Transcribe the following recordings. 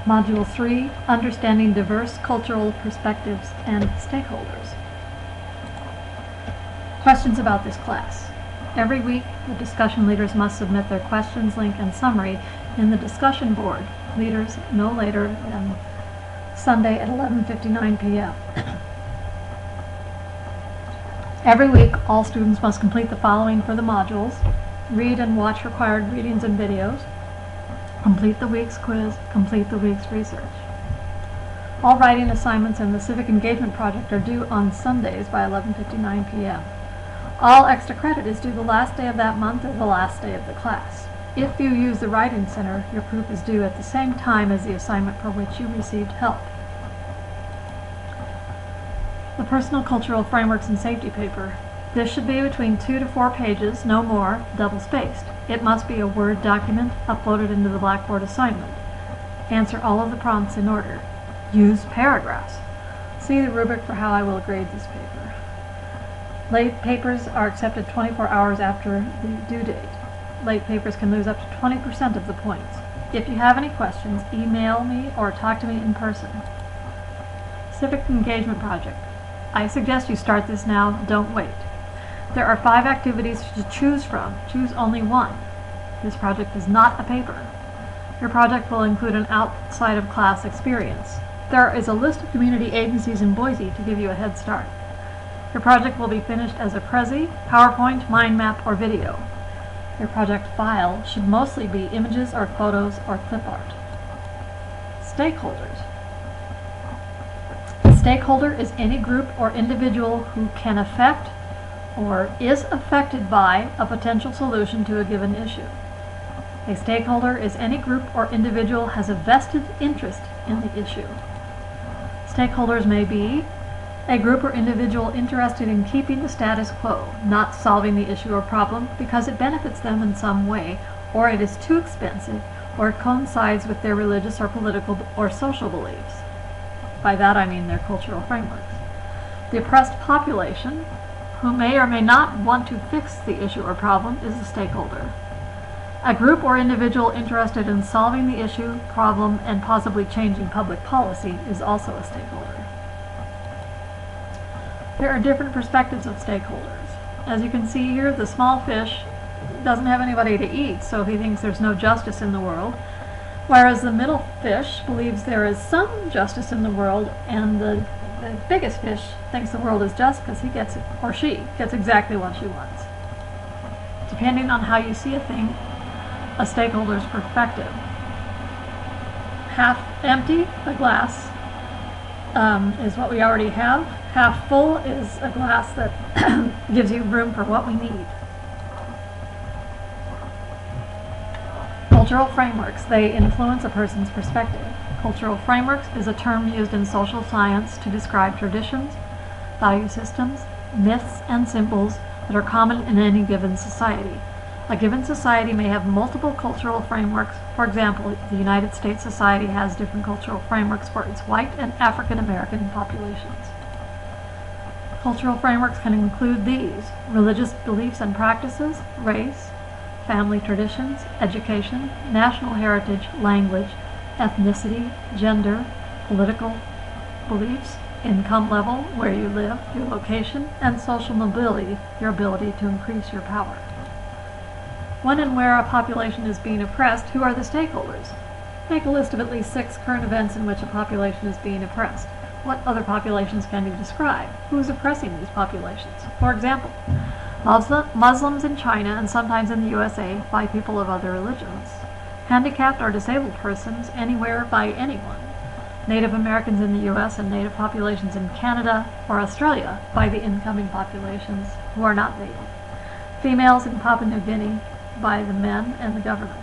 Module 3, Understanding Diverse Cultural Perspectives and Stakeholders. Questions about this class. Every week, the discussion leaders must submit their questions, link, and summary in the discussion board. Leaders no later than Sunday at 11:59 p.m. Every week, all students must complete the following for the modules: read and watch required readings and videos, complete the week's quiz, complete the week's research. All writing assignments and the civic engagement project are due on Sundays by 11:59 p.m. All extra credit is due the last day of that month or the last day of the class. If you use the Writing Center, your proof is due at the same time as the assignment for which you received help. The Personal Cultural Frameworks and Safety paper. This should be between 2 to 4 pages, no more, double-spaced. It must be a Word document uploaded into the Blackboard assignment. Answer all of the prompts in order. Use paragraphs. See the rubric for how I will grade this paper. Late papers are accepted 24 hours after the due date. Late papers can lose up to 20% of the points. If you have any questions, email me or talk to me in person. Civic Engagement Project. I suggest you start this now, don't wait. There are 5 activities to choose from. Choose only one. This project is not a paper. Your project will include an outside of class experience. There is a list of community agencies in Boise to give you a head start. Your project will be finished as a Prezi, PowerPoint, mind map, or video. Your project file should mostly be images or photos or clip art. Stakeholders. A stakeholder is any group or individual who can affect or is affected by a potential solution to a given issue. A stakeholder is any group or individual has a vested interest in the issue. Stakeholders may be a group or individual interested in keeping the status quo, not solving the issue or problem because it benefits them in some way, or it is too expensive, or it coincides with their religious or political or social beliefs. By that I mean their cultural frameworks. The oppressed population, who may or may not want to fix the issue or problem, is a stakeholder. A group or individual interested in solving the issue, problem, and possibly changing public policy is also a stakeholder. There are different perspectives of stakeholders. As you can see here, the small fish doesn't have anybody to eat, so he thinks there's no justice in the world, whereas the middle fish believes there is some justice in the world, and the biggest fish thinks the world is just because he gets it, or she gets exactly what she wants. Depending on how you see a thing, a stakeholder's perspective. Half empty, a glass, is what we already have. Half full is a glass that gives you room for what we need. Cultural frameworks. They influence a person's perspective. Cultural frameworks is a term used in social science to describe traditions, value systems, myths, and symbols that are common in any given society. A given society may have multiple cultural frameworks. For example, the United States society has different cultural frameworks for its white and African American populations. Cultural frameworks can include these: religious beliefs and practices, race, family traditions, education, national heritage, language, ethnicity, gender, political beliefs, income level, where you live, your location, and social mobility, your ability to increase your power. When and where a population is being oppressed, who are the stakeholders? Make a list of at least 6 current events in which a population is being oppressed. What other populations can you describe? Who is oppressing these populations? For example, Muslims in China and sometimes in the USA by people of other religions. Handicapped or disabled persons anywhere by anyone. Native Americans in the US and Native populations in Canada or Australia by the incoming populations who are not Native. Females in Papua New Guinea by the men and the government.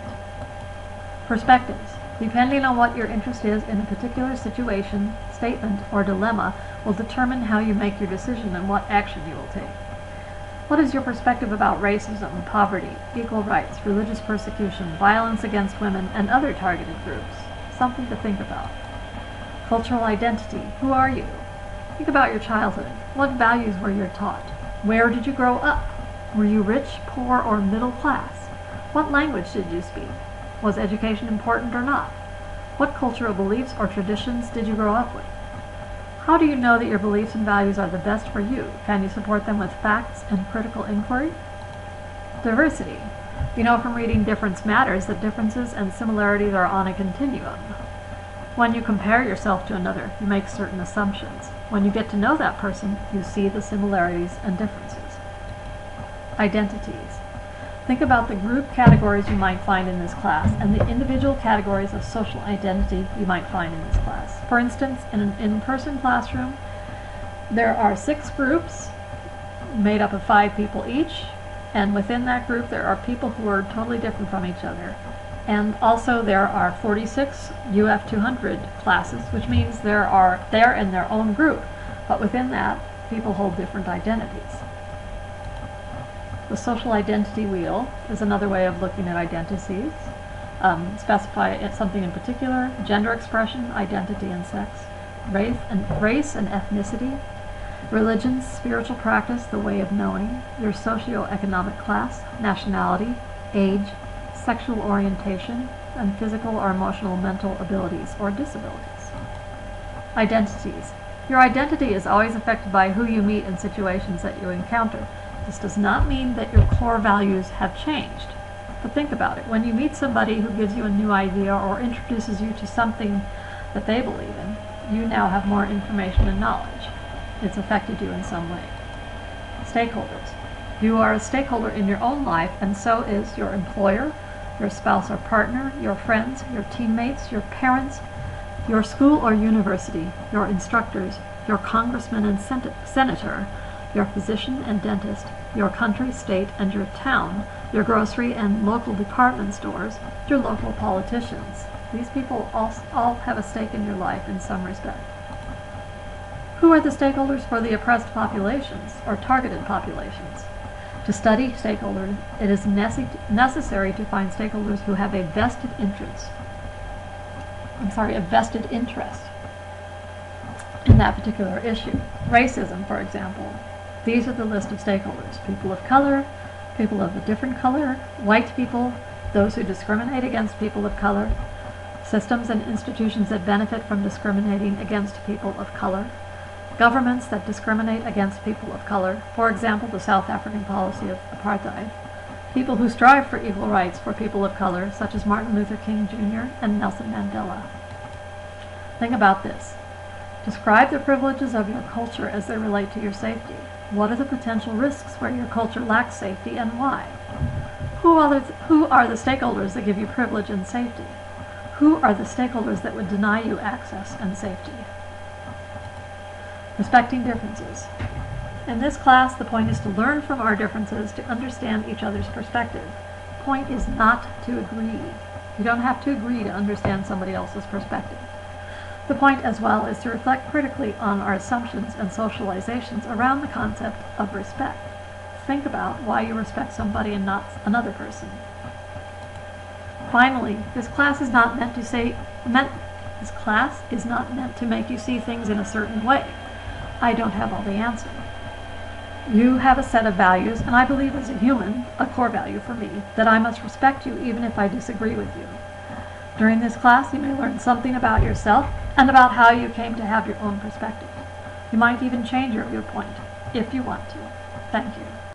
Perspectives. Depending on what your interest is in a particular situation, statement, or dilemma will determine how you make your decision and what action you will take. What is your perspective about racism, poverty, equal rights, religious persecution, violence against women, and other targeted groups? Something to think about. Cultural identity. Who are you? Think about your childhood. What values were you taught? Where did you grow up? Were you rich, poor, or middle class? What language did you speak? Was education important or not? What cultural beliefs or traditions did you grow up with? How do you know that your beliefs and values are the best for you? Can you support them with facts and critical inquiry? Diversity. You know from reading Difference Matters that differences and similarities are on a continuum. When you compare yourself to another, you make certain assumptions. When you get to know that person, you see the similarities and differences. Identities. Think about the group categories you might find in this class and the individual categories of social identity you might find in this class. For instance, in an in-person classroom, there are 6 groups made up of 5 people each, and within that group there are people who are totally different from each other. And also there are 46 UF 200 classes, which means they're in their own group, but within that, people hold different identities. The social identity wheel is another way of looking at identities. Specify something in particular: gender expression, identity and sex, race and ethnicity, religion, spiritual practice, the way of knowing, your socioeconomic class, nationality, age, sexual orientation, and physical or emotional mental abilities or disabilities. Identities. Your identity is always affected by who you meet and situations that you encounter. This does not mean that your core values have changed. But think about it. When you meet somebody who gives you a new idea or introduces you to something that they believe in, you now have more information and knowledge. It's affected you in some way. Stakeholders. You are a stakeholder in your own life, and so is your employer, your spouse or partner, your friends, your teammates, your parents, your school or university, your instructors, your congressman and senator, your physician and dentist, your country, state, and your town, your grocery and local department stores, your local politicians. These people all have a stake in your life in some respect. Who are the stakeholders for the oppressed populations or targeted populations? To study stakeholders, it is necessary to find stakeholders who have a vested interest in that particular issue. Racism, for example. These are the list of stakeholders: people of color, people of a different color, white people, those who discriminate against people of color, systems and institutions that benefit from discriminating against people of color, governments that discriminate against people of color, for example, the South African policy of apartheid, people who strive for equal rights for people of color, such as Martin Luther King Jr. and Nelson Mandela. Think about this. Describe the privileges of your culture as they relate to your safety. What are the potential risks where your culture lacks safety, and why? Who are the stakeholders that give you privilege and safety? Who are the stakeholders that would deny you access and safety? Respecting differences. In this class, the point is to learn from our differences to understand each other's perspective. The point is not to agree. You don't have to agree to understand somebody else's perspective. The point as well is to reflect critically on our assumptions and socializations around the concept of respect. Think about why you respect somebody and not another person. Finally, this class is not meant to make you see things in a certain way. I don't have all the answers. You have a set of values, and I believe as a human, a core value for me, that I must respect you even if I disagree with you. During this class, you may learn something about yourself and about how you came to have your own perspective. You might even change your viewpoint if you want to. Thank you.